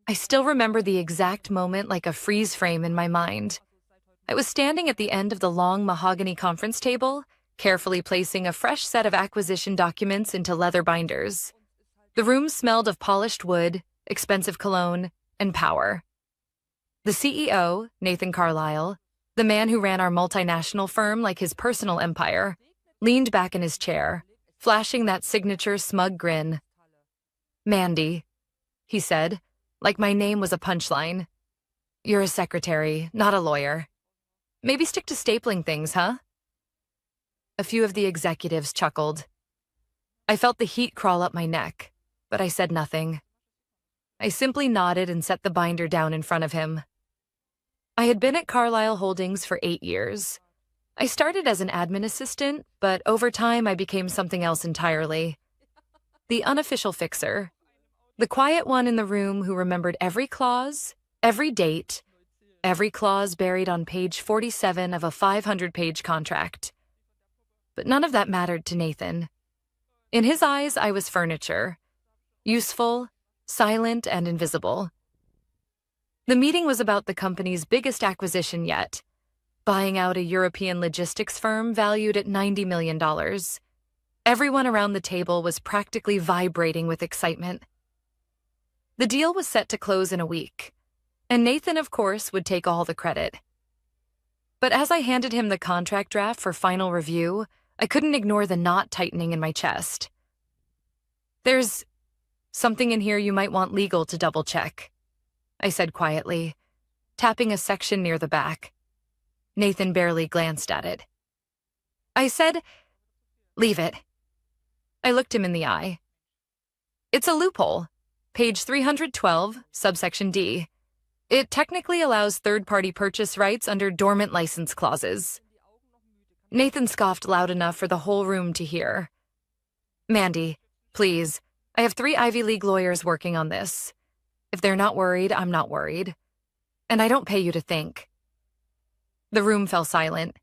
I still remember the exact moment like a freeze frame in my mind. I was standing at the end of the long mahogany conference table, carefully placing a fresh set of acquisition documents into leather binders. The room smelled of polished wood, expensive cologne, and power. The CEO, Nathan Carlyle, the man who ran our multinational firm like his personal empire, leaned back in his chair, flashing that signature smug grin. "Mandy," he said, like my name was a punchline. "You're a secretary, not a lawyer. Maybe stick to stapling things, huh?" A few of the executives chuckled. I felt the heat crawl up my neck, but I said nothing. I simply nodded and set the binder down in front of him. I had been at Carlyle Holdings for 8 years. I started as an admin assistant, but over time I became something else entirely. The unofficial fixer. The quiet one in the room who remembered every clause, every date, every clause buried on page 47 of a 500-page contract. But none of that mattered to Nathan. In his eyes, I was furniture. Useful, silent, and invisible. The meeting was about the company's biggest acquisition yet, buying out a European logistics firm valued at $90 million. Everyone around the table was practically vibrating with excitement. The deal was set to close in a week, and Nathan, of course, would take all the credit. But as I handed him the contract draft for final review, I couldn't ignore the knot tightening in my chest. "There's something in here you might want legal to double-check," I said quietly, tapping a section near the back. Nathan barely glanced at it. I said, "Leave it." I looked him in the eye. "It's a loophole. Page 312, subsection D. It technically allows third-party purchase rights under dormant license clauses." Nathan scoffed loud enough for the whole room to hear. "Mandy, please, I have 3 Ivy League lawyers working on this. If they're not worried, I'm not worried. And I don't pay you to think." The room fell silent.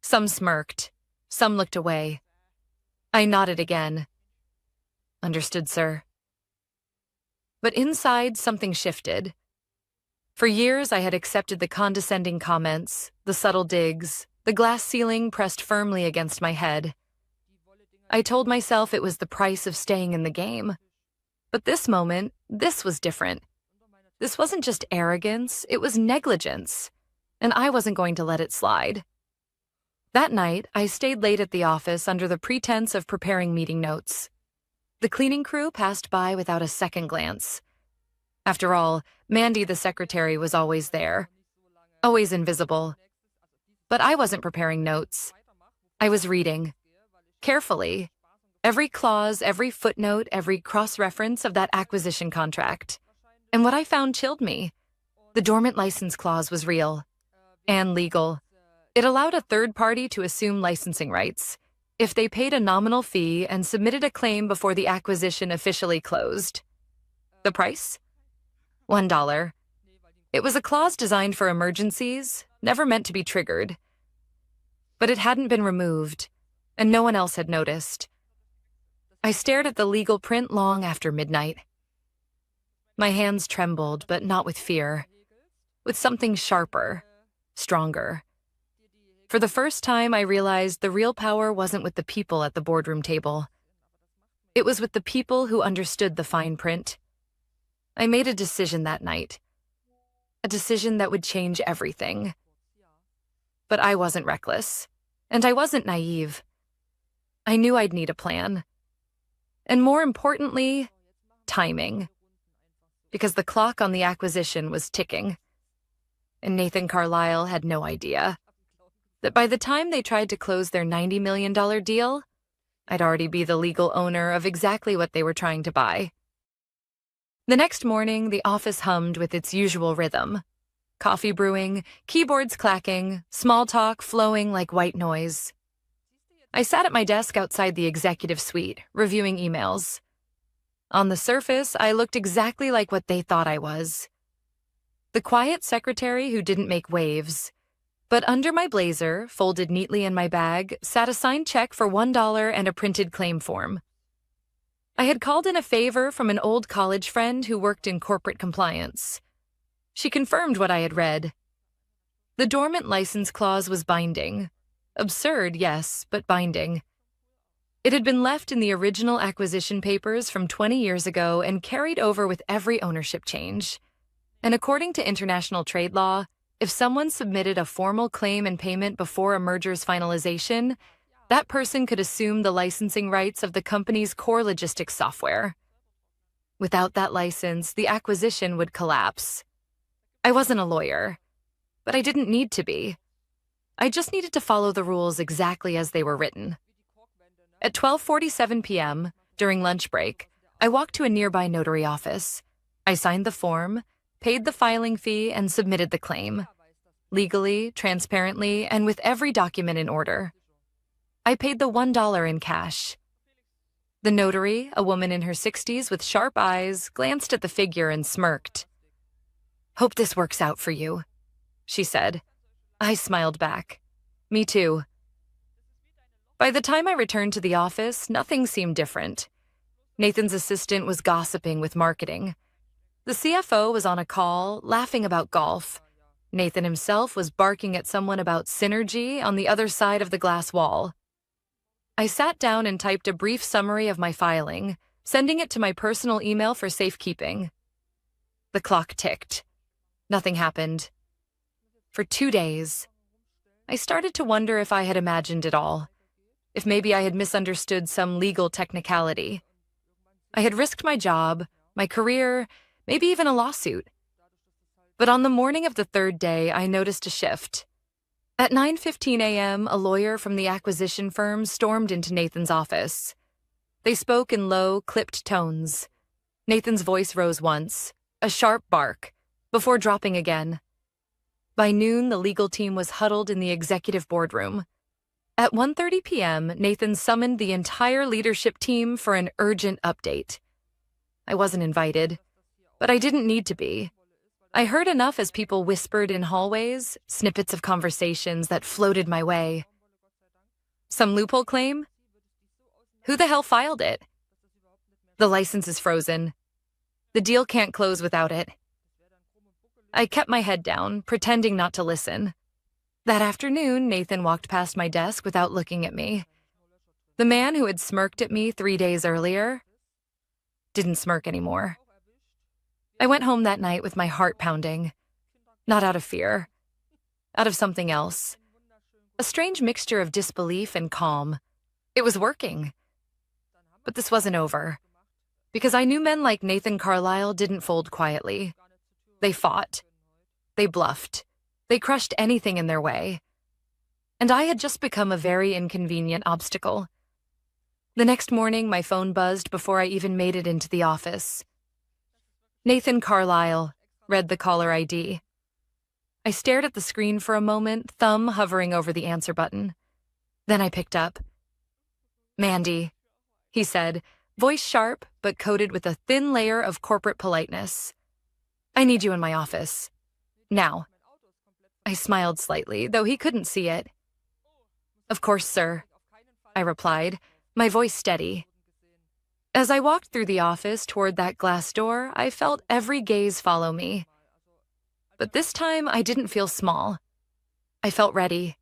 Some smirked. Some looked away. I nodded again. "Understood, sir." But inside, something shifted. For years, I had accepted the condescending comments, the subtle digs, the glass ceiling pressed firmly against my head. I told myself it was the price of staying in the game. But this moment, this was different. This wasn't just arrogance, it was negligence. And I wasn't going to let it slide. That night, I stayed late at the office under the pretense of preparing meeting notes. The cleaning crew passed by without a second glance. After all, Mandy the secretary was always there, always invisible. But I wasn't preparing notes. I was reading, carefully, every clause, every footnote, every cross-reference of that acquisition contract. And what I found chilled me. The dormant license clause was real and legal. It allowed a third party to assume licensing rights if they paid a nominal fee and submitted a claim before the acquisition officially closed. The price? $1. It was a clause designed for emergencies, never meant to be triggered. But it hadn't been removed, and no one else had noticed. I stared at the legal print long after midnight. My hands trembled, but not with fear. With something sharper, stronger. For the first time, I realized the real power wasn't with the people at the boardroom table. It was with the people who understood the fine print. I made a decision that night. A decision that would change everything. But I wasn't reckless, and I wasn't naive. I knew I'd need a plan. And more importantly, timing. Because the clock on the acquisition was ticking. And Nathan Carlyle had no idea that by the time they tried to close their $90 million deal, I'd already be the legal owner of exactly what they were trying to buy. The next morning, the office hummed with its usual rhythm. Coffee brewing, keyboards clacking, small talk flowing like white noise. I sat at my desk outside the executive suite, reviewing emails. On the surface, I looked exactly like what they thought I was. The quiet secretary who didn't make waves. But under my blazer, folded neatly in my bag, sat a signed check for $1 and a printed claim form. I had called in a favor from an old college friend who worked in corporate compliance. She confirmed what I had read. The dormant license clause was binding. Absurd, yes, but binding. It had been left in the original acquisition papers from 20 years ago and carried over with every ownership change. And according to international trade law, if someone submitted a formal claim and payment before a merger's finalization, that person could assume the licensing rights of the company's core logistics software. Without that license, the acquisition would collapse. I wasn't a lawyer, but I didn't need to be. I just needed to follow the rules exactly as they were written. At 12:47 p.m., during lunch break, I walked to a nearby notary office. I signed the form, paid the filing fee, and submitted the claim. Legally, transparently, and with every document in order. I paid the $1 in cash. The notary, a woman in her 60s with sharp eyes, glanced at the figure and smirked. "Hope this works out for you," she said. I smiled back. Me too. By the time I returned to the office, nothing seemed different. Nathan's assistant was gossiping with marketing. The CFO was on a call, laughing about golf. Nathan himself was barking at someone about synergy on the other side of the glass wall. I sat down and typed a brief summary of my filing, sending it to my personal email for safekeeping. The clock ticked. Nothing happened. For 2 days. I started to wonder if I had imagined it all. If maybe I had misunderstood some legal technicality. I had risked my job, my career, maybe even a lawsuit. But on the morning of the third day, I noticed a shift. At 9:15 a.m., a lawyer from the acquisition firm stormed into Nathan's office. They spoke in low, clipped tones. Nathan's voice rose once, a sharp bark, before dropping again. By noon, the legal team was huddled in the executive boardroom. At 1:30 p.m., Nathan summoned the entire leadership team for an urgent update. I wasn't invited, but I didn't need to be. I heard enough as people whispered in hallways, snippets of conversations that floated my way. Some loophole claim? Who the hell filed it? The license is frozen. The deal can't close without it. I kept my head down, pretending not to listen. That afternoon, Nathan walked past my desk without looking at me. The man who had smirked at me 3 days earlier didn't smirk anymore. I went home that night with my heart pounding. Not out of fear. Out of something else. A strange mixture of disbelief and calm. It was working. But this wasn't over. Because I knew men like Nathan Carlisle didn't fold quietly. They fought. They bluffed. They crushed anything in their way. And I had just become a very inconvenient obstacle. The next morning, my phone buzzed before I even made it into the office. Nathan Carlisle, read the caller ID. I stared at the screen for a moment, thumb hovering over the answer button. Then I picked up. "Mandy," he said, voice sharp but coated with a thin layer of corporate politeness. "I need you in my office. Now." I smiled slightly, though he couldn't see it. "Of course, sir," I replied, my voice steady. As I walked through the office toward that glass door, I felt every gaze follow me. But this time, I didn't feel small. I felt ready.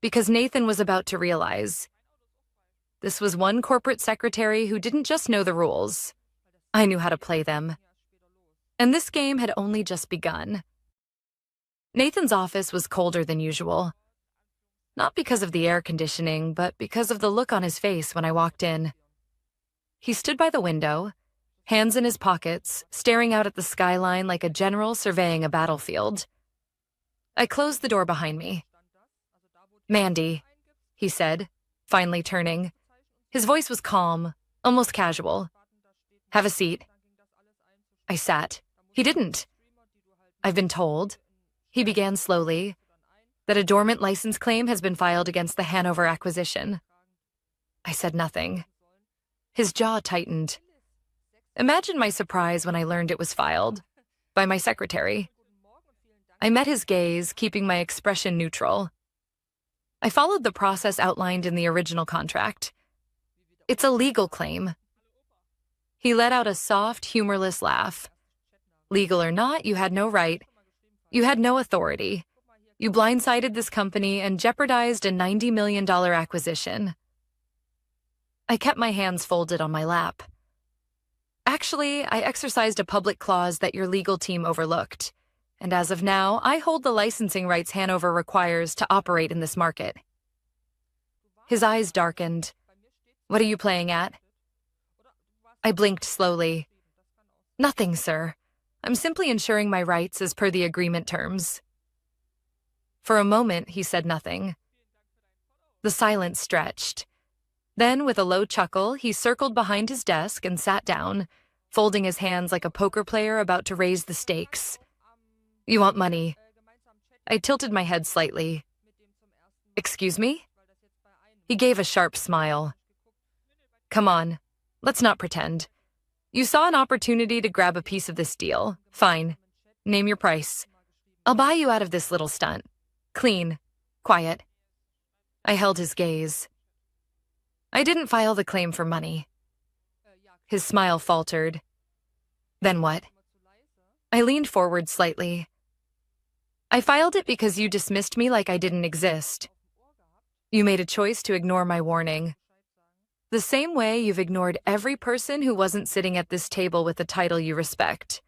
Because Nathan was about to realize. This was one corporate secretary who didn't just know the rules. I knew how to play them. And this game had only just begun. Nathan's office was colder than usual. Not because of the air conditioning, but because of the look on his face when I walked in. He stood by the window, hands in his pockets, staring out at the skyline like a general surveying a battlefield. I closed the door behind me. "Mandy," he said, finally turning. His voice was calm, almost casual. "Have a seat." I sat. He didn't. "I've been told," he began slowly, "that a dormant license claim has been filed against the Hanover acquisition." I said nothing. His jaw tightened. Imagine my surprise when I learned it was filed. By my secretary. I met his gaze, keeping my expression neutral. I followed the process outlined in the original contract. It's a legal claim. He let out a soft, humorless laugh. Legal or not, you had no right. You had no authority. You blindsided this company and jeopardized a $90 million acquisition. I kept my hands folded on my lap. Actually, I exercised a public clause that your legal team overlooked, and as of now, I hold the licensing rights Hanover requires to operate in this market. His eyes darkened. What are you playing at? I blinked slowly. Nothing, sir. I'm simply ensuring my rights as per the agreement terms. For a moment, he said nothing. The silence stretched. Then, with a low chuckle, he circled behind his desk and sat down, folding his hands like a poker player about to raise the stakes. You want money? I tilted my head slightly. Excuse me? He gave a sharp smile. Come on, let's not pretend. You saw an opportunity to grab a piece of this deal. Fine. Name your price. I'll buy you out of this little stunt. Clean. Quiet. I held his gaze. I didn't file the claim for money. His smile faltered. Then what? I leaned forward slightly. I filed it because you dismissed me like I didn't exist. You made a choice to ignore my warning. The same way you've ignored every person who wasn't sitting at this table with a title you respect.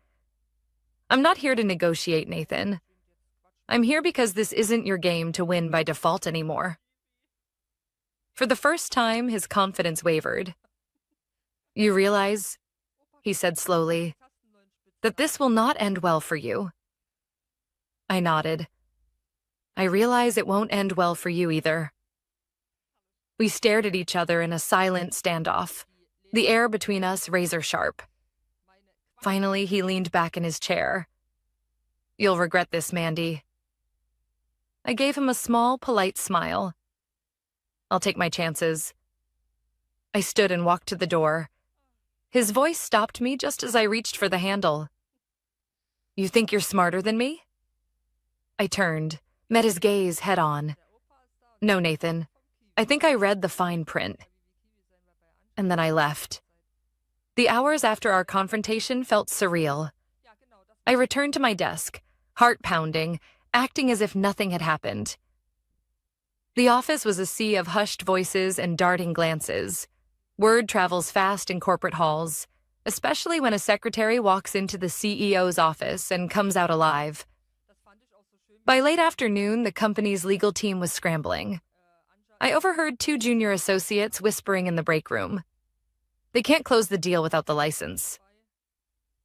I'm not here to negotiate, Nathan. I'm here because this isn't your game to win by default anymore. For the first time, his confidence wavered. You realize, he said slowly, that this will not end well for you. I nodded. I realize it won't end well for you either. We stared at each other in a silent standoff, the air between us razor sharp. Finally, he leaned back in his chair. You'll regret this, Mandy. I gave him a small, polite smile. I'll take my chances. I stood and walked to the door. His voice stopped me just as I reached for the handle. You think you're smarter than me? I turned, met his gaze head on. No, Nathan. I think I read the fine print. And then I left. The hours after our confrontation felt surreal. I returned to my desk, heart pounding, acting as if nothing had happened. The office was a sea of hushed voices and darting glances. Word travels fast in corporate halls, especially when a secretary walks into the CEO's office and comes out alive. By late afternoon, the company's legal team was scrambling. I overheard 2 junior associates whispering in the break room. They can't close the deal without the license.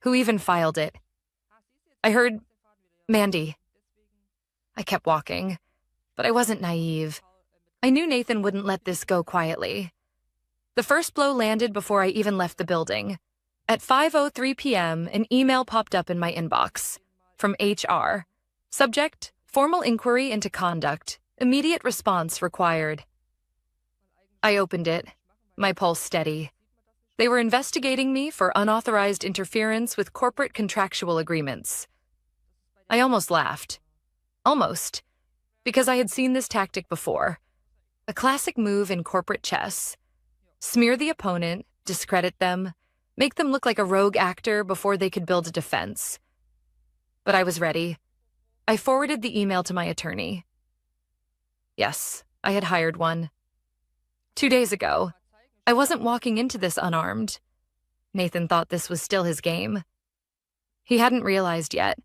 Who even filed it? I heard Mandy. I kept walking, but I wasn't naive. I knew Nathan wouldn't let this go quietly. The first blow landed before I even left the building. At 5:03 p.m., an email popped up in my inbox from HR. Subject, formal inquiry into conduct. Immediate response required. I opened it, my pulse steady. They were investigating me for unauthorized interference with corporate contractual agreements. I almost laughed. Almost. Because I had seen this tactic before. A classic move in corporate chess. Smear the opponent, discredit them, make them look like a rogue actor before they could build a defense. But I was ready. I forwarded the email to my attorney. Yes, I had hired one. 2 days ago. I wasn't walking into this unarmed. Nathan thought this was still his game. He hadn't realized yet.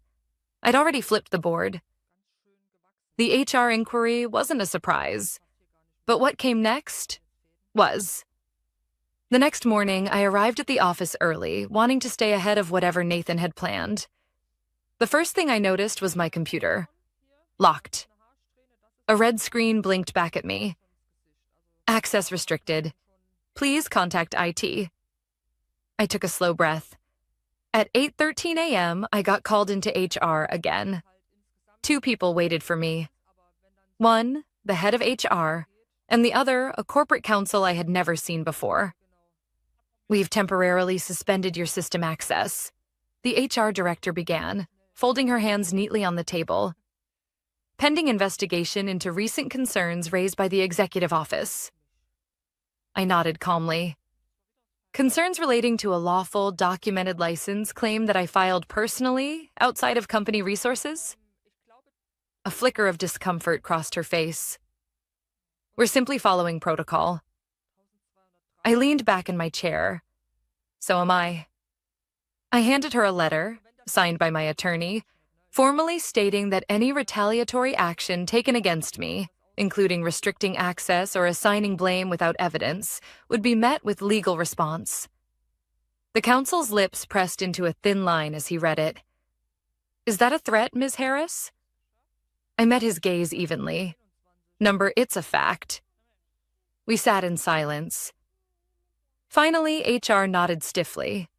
I'd already flipped the board. The HR inquiry wasn't a surprise. But what came next was. The next morning, I arrived at the office early, wanting to stay ahead of whatever Nathan had planned. The first thing I noticed was my computer. Locked. A red screen blinked back at me. Access restricted. Please contact IT. I took a slow breath. At 8:13 a.m., I got called into HR again. 2 people waited for me. One, the head of HR, and the other, a corporate counsel I had never seen before. We've temporarily suspended your system access. The HR director began, folding her hands neatly on the table. Pending investigation into recent concerns raised by the executive office. I nodded calmly. Concerns relating to a lawful, documented license claim that I filed personally, outside of company resources? A flicker of discomfort crossed her face. We're simply following protocol. I leaned back in my chair. So am I. I handed her a letter, signed by my attorney, formally stating that any retaliatory action taken against me, including restricting access or assigning blame without evidence, would be met with legal response. The counsel's lips pressed into a thin line as he read it. Is that a threat, Ms. Harris? I met his gaze evenly. Number, it's a fact. We sat in silence. Finally, HR nodded stiffly.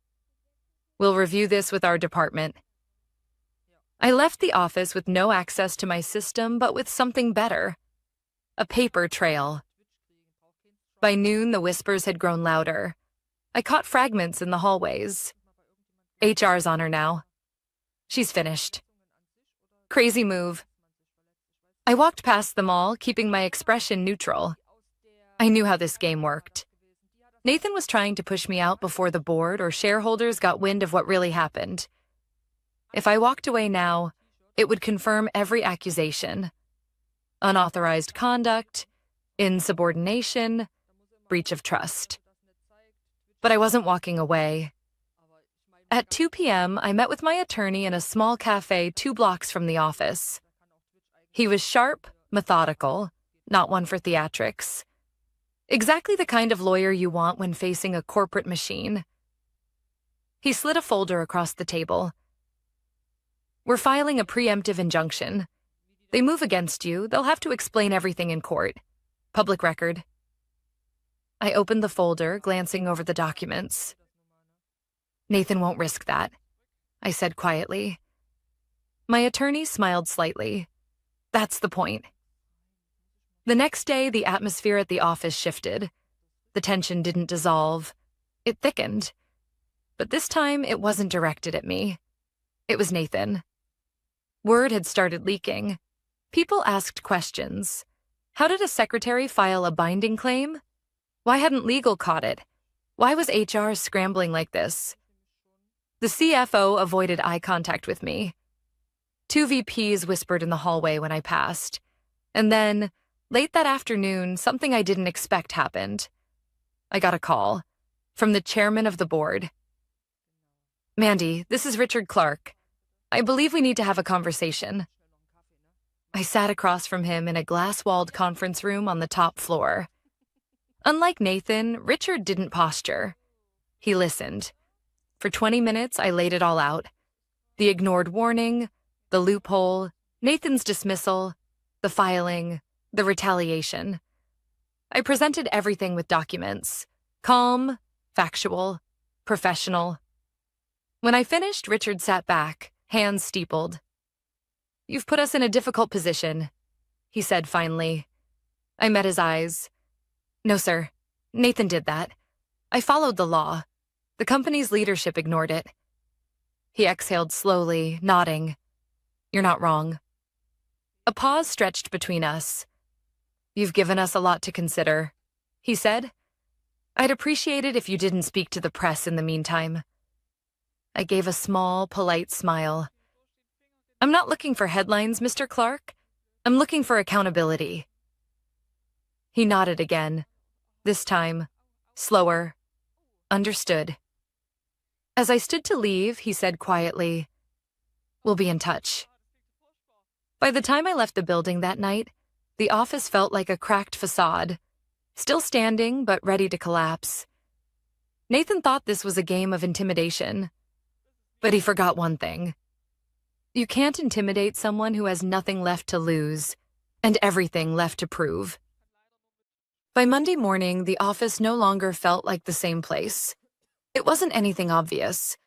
We'll review this with our department. I left the office with no access to my system, but with something better. A paper trail. By noon, the whispers had grown louder. I caught fragments in the hallways. HR's on her now. She's finished. Crazy move. I walked past them all, keeping my expression neutral. I knew how this game worked. Nathan was trying to push me out before the board or shareholders got wind of what really happened. If I walked away now, it would confirm every accusation. Unauthorized conduct, insubordination, breach of trust. But I wasn't walking away. At 2 p.m., I met with my attorney in a small cafe 2 blocks from the office. He was sharp, methodical, not one for theatrics. Exactly the kind of lawyer you want when facing a corporate machine. He slid a folder across the table. We're filing a preemptive injunction. They move against you, they'll have to explain everything in court. Public record. I opened the folder, glancing over the documents. Nathan won't risk that, I said quietly. My attorney smiled slightly. That's the point. The next day, the atmosphere at the office shifted. The tension didn't dissolve. It thickened. But this time, it wasn't directed at me. It was Nathan. Word had started leaking. People asked questions. How did a secretary file a binding claim? Why hadn't legal caught it? Why was HR scrambling like this? The CFO avoided eye contact with me. 2 VPs whispered in the hallway when I passed. And then, late that afternoon, something I didn't expect happened. I got a call from the chairman of the board. Mandy, this is Richard Clark. I believe we need to have a conversation. I sat across from him in a glass-walled conference room on the top floor. Unlike Nathan, Richard didn't posture. He listened. For 20 minutes, I laid it all out. The ignored warning, the loophole, Nathan's dismissal, the filing, the retaliation. I presented everything with documents. Calm, factual, professional. When I finished, Richard sat back, hands steepled. You've put us in a difficult position, he said finally. I met his eyes. No, sir. Nathan did that. I followed the law. The company's leadership ignored it. He exhaled slowly, nodding. You're not wrong. A pause stretched between us. You've given us a lot to consider, he said. I'd appreciate it if you didn't speak to the press in the meantime. I gave a small, polite smile. I'm not looking for headlines, Mr. Clark. I'm looking for accountability. He nodded again. This time, slower. Understood. As I stood to leave, he said quietly, We'll be in touch. By the time I left the building that night, the office felt like a cracked facade, still standing but ready to collapse. Nathan thought this was a game of intimidation. But he forgot one thing. You can't intimidate someone who has nothing left to lose and everything left to prove. By Monday morning, the office no longer felt like the same place. It wasn't anything obvious.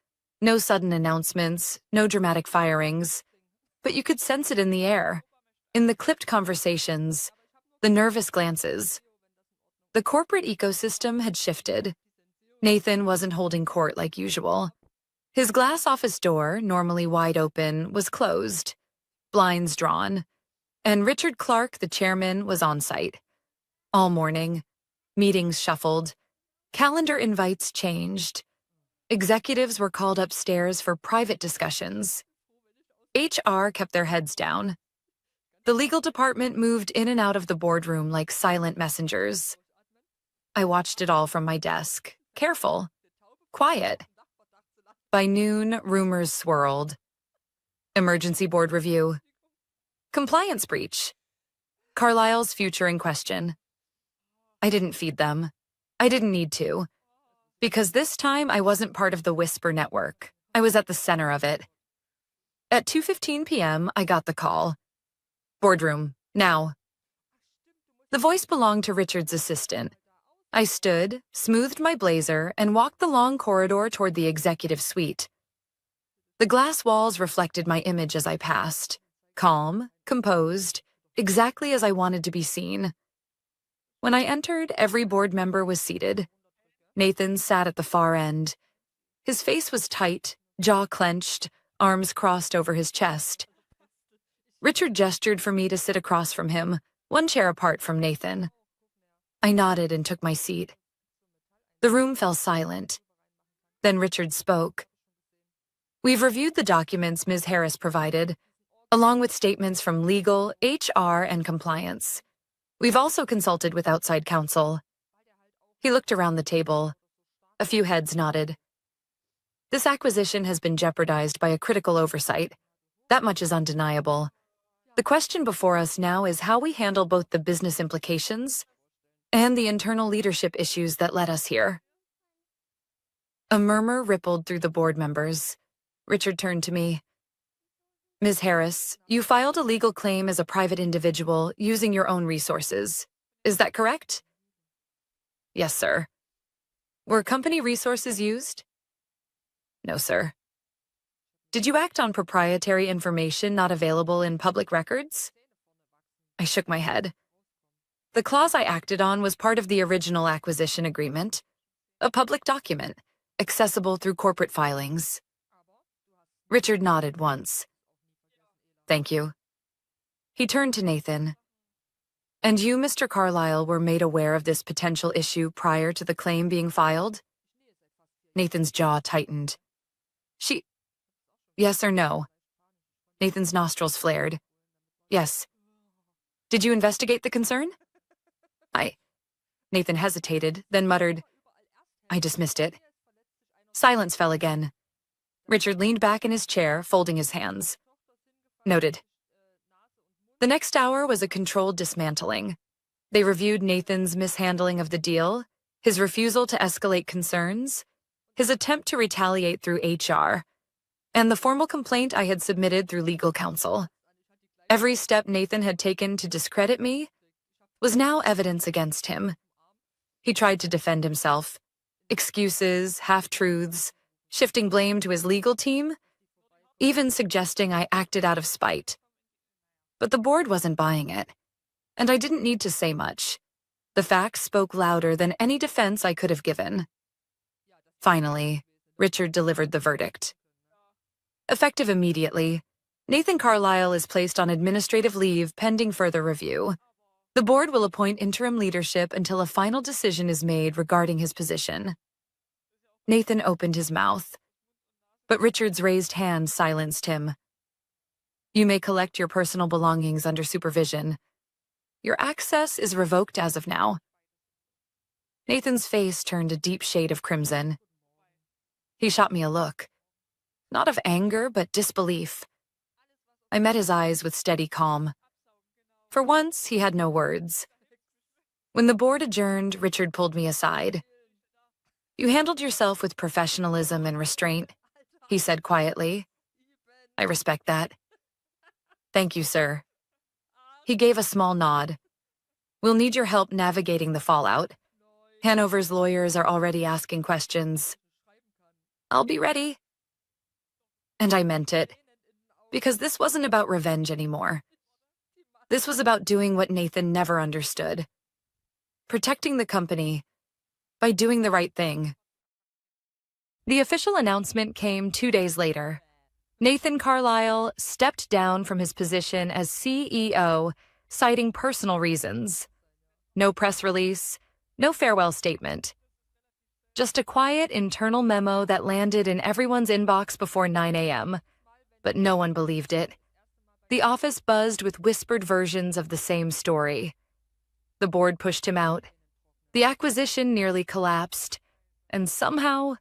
No sudden announcements, no dramatic firings. But you could sense it in the air, in the clipped conversations, the nervous glances. The corporate ecosystem had shifted. Nathan wasn't holding court like usual. His glass office door, normally wide open, was closed, blinds drawn, and Richard Clark, the chairman, was on site. All morning, meetings shuffled, Calendar invites changed. Executives were called upstairs for private discussions. HR kept their heads down. The legal department moved in and out of the boardroom like silent messengers. I watched it all from my desk, careful, quiet. By noon, rumors swirled. Emergency board review. Compliance breach. Carlisle's future in question. I didn't feed them. I didn't need to. Because this time I wasn't part of the Whisper network. I was at the center of it. At 2:15 p.m., I got the call. Boardroom, now. The voice belonged to Richard's assistant. I stood, smoothed my blazer, and walked the long corridor toward the executive suite. The glass walls reflected my image as I passed. Calm, composed, exactly as I wanted to be seen. When I entered, every board member was seated. Nathan sat at the far end. His face was tight, jaw clenched, arms crossed over his chest. Richard gestured for me to sit across from him, one chair apart from Nathan. I nodded and took my seat. The room fell silent. Then Richard spoke. We've reviewed the documents Ms. Harris provided, along with statements from legal, HR, and compliance. We've also consulted with outside counsel. He looked around the table. A few heads nodded. This acquisition has been jeopardized by a critical oversight. That much is undeniable. The question before us now is how we handle both the business implications and the internal leadership issues that led us here. A murmur rippled through the board members. Richard turned to me. Ms. Harris, you filed a legal claim as a private individual using your own resources. Is that correct? Yes, sir. Were company resources used? No, sir. Did you act on proprietary information not available in public records? I shook my head. The clause I acted on was part of the original acquisition agreement, a public document, accessible through corporate filings. Richard nodded once. Thank you. He turned to Nathan. And you, Mr. Carlisle, were made aware of this potential issue prior to the claim being filed? Nathan's jaw tightened. Yes or no? Nathan's nostrils flared. Yes. Did you investigate the concern? Nathan hesitated, then muttered, I dismissed it. Silence fell again. Richard leaned back in his chair, folding his hands. Noted. The next hour was a controlled dismantling. They reviewed Nathan's mishandling of the deal, his refusal to escalate concerns, his attempt to retaliate through HR, and the formal complaint I had submitted through legal counsel. Every step Nathan had taken to discredit me was now evidence against him. He tried to defend himself. Excuses, half-truths, shifting blame to his legal team, even suggesting I acted out of spite. But the board wasn't buying it, and I didn't need to say much. The facts spoke louder than any defense I could have given. Finally, Richard delivered the verdict. Effective immediately, Nathan Carlisle is placed on administrative leave pending further review. The board will appoint interim leadership until a final decision is made regarding his position. Nathan opened his mouth, but Richard's raised hand silenced him. You may collect your personal belongings under supervision. Your access is revoked as of now. Nathan's face turned a deep shade of crimson. He shot me a look. Not of anger, but disbelief. I met his eyes with steady calm. For once, he had no words. When the board adjourned, Richard pulled me aside. You handled yourself with professionalism and restraint, he said quietly. I respect that. Thank you, sir. He gave a small nod. We'll need your help navigating the fallout. Hanover's lawyers are already asking questions. I'll be ready. And I meant it, because this wasn't about revenge anymore. This was about doing what Nathan never understood. Protecting the company by doing the right thing. The official announcement came 2 days later. Nathan Carlisle stepped down from his position as CEO, citing personal reasons. No press release, no farewell statement. Just a quiet internal memo that landed in everyone's inbox before 9 a.m., but no one believed it. The office buzzed with whispered versions of the same story. The board pushed him out. The acquisition nearly collapsed, and somehow,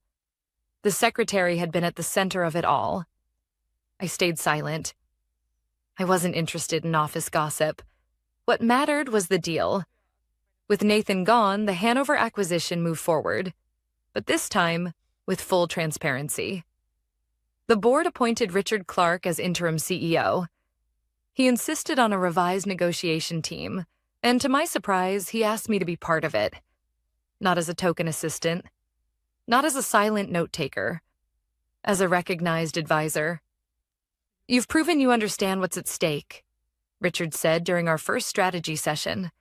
the secretary had been at the center of it all. I stayed silent. I wasn't interested in office gossip. What mattered was the deal. With Nathan gone, the Hanover acquisition moved forward, but this time with full transparency. The board appointed Richard Clark as interim CEO. He insisted on a revised negotiation team, and to my surprise, he asked me to be part of it. Not as a token assistant, not as a silent note-taker, as a recognized advisor. "You've proven you understand what's at stake," Richard said during our first strategy session,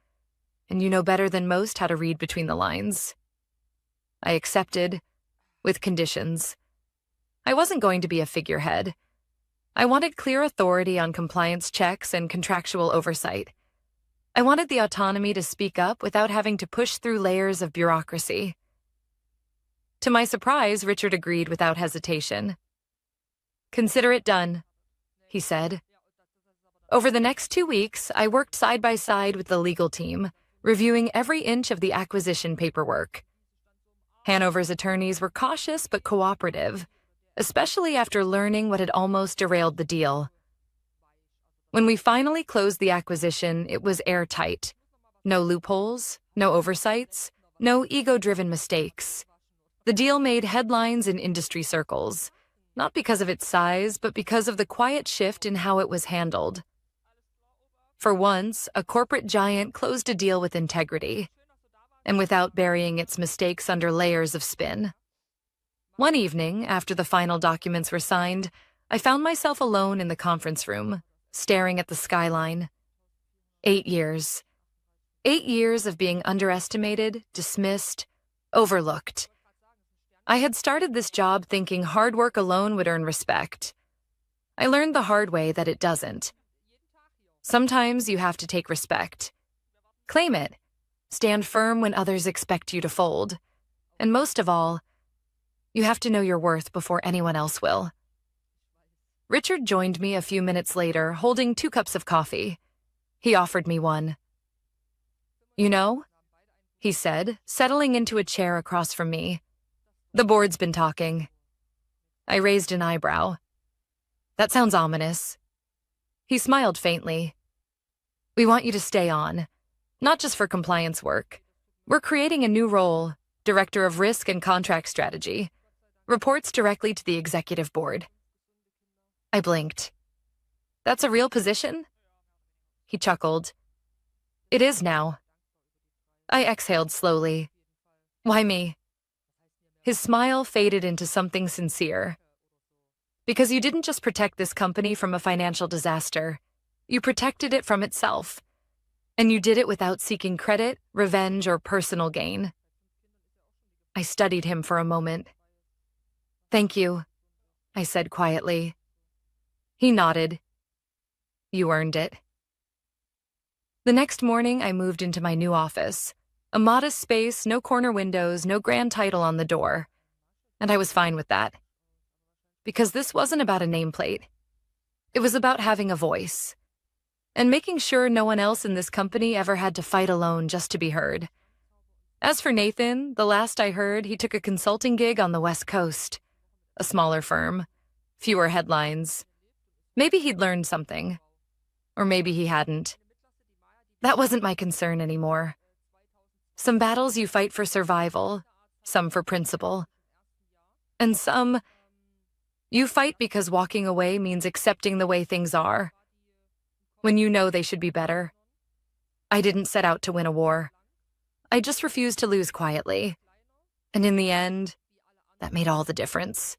"and you know better than most how to read between the lines." I accepted, with conditions. I wasn't going to be a figurehead. I wanted clear authority on compliance checks and contractual oversight. I wanted the autonomy to speak up without having to push through layers of bureaucracy. To my surprise, Richard agreed without hesitation. "Consider it done," he said. Over the next 2 weeks, I worked side by side with the legal team, reviewing every inch of the acquisition paperwork. Hanover's attorneys were cautious but cooperative, especially after learning what had almost derailed the deal. When we finally closed the acquisition, it was airtight. No loopholes, no oversights, no ego-driven mistakes. The deal made headlines in industry circles, not because of its size, but because of the quiet shift in how it was handled. For once, a corporate giant closed a deal with integrity, and without burying its mistakes under layers of spin. One evening, after the final documents were signed, I found myself alone in the conference room, staring at the skyline. 8 years. 8 years of being underestimated, dismissed, overlooked. I had started this job thinking hard work alone would earn respect. I learned the hard way that it doesn't. Sometimes you have to take respect. Claim it. Stand firm when others expect you to fold. And most of all, you have to know your worth before anyone else will. Richard joined me a few minutes later, holding 2 cups of coffee. He offered me one. "You know," he said, settling into a chair across from me, "the board's been talking." I raised an eyebrow. "That sounds ominous." He smiled faintly. "We want you to stay on, not just for compliance work. We're creating a new role, Director of Risk and Contract Strategy. Reports directly to the executive board." I blinked. "That's a real position?" He chuckled. "It is now." I exhaled slowly. "Why me?" His smile faded into something sincere. "Because you didn't just protect this company from a financial disaster. You protected it from itself. And you did it without seeking credit, revenge, or personal gain." I studied him for a moment. "Thank you," I said quietly. He nodded. "You earned it." The next morning, I moved into my new office. A modest space, no corner windows, no grand title on the door. And I was fine with that. Because this wasn't about a nameplate. It was about having a voice. And making sure no one else in this company ever had to fight alone just to be heard. As for Nathan, the last I heard, he took a consulting gig on the West Coast. A smaller firm. Fewer headlines. Maybe he'd learned something. Or maybe he hadn't. That wasn't my concern anymore. Some battles you fight for survival, some for principle. And some, you fight because walking away means accepting the way things are, when you know they should be better. I didn't set out to win a war. I just refused to lose quietly. And in the end, that made all the difference.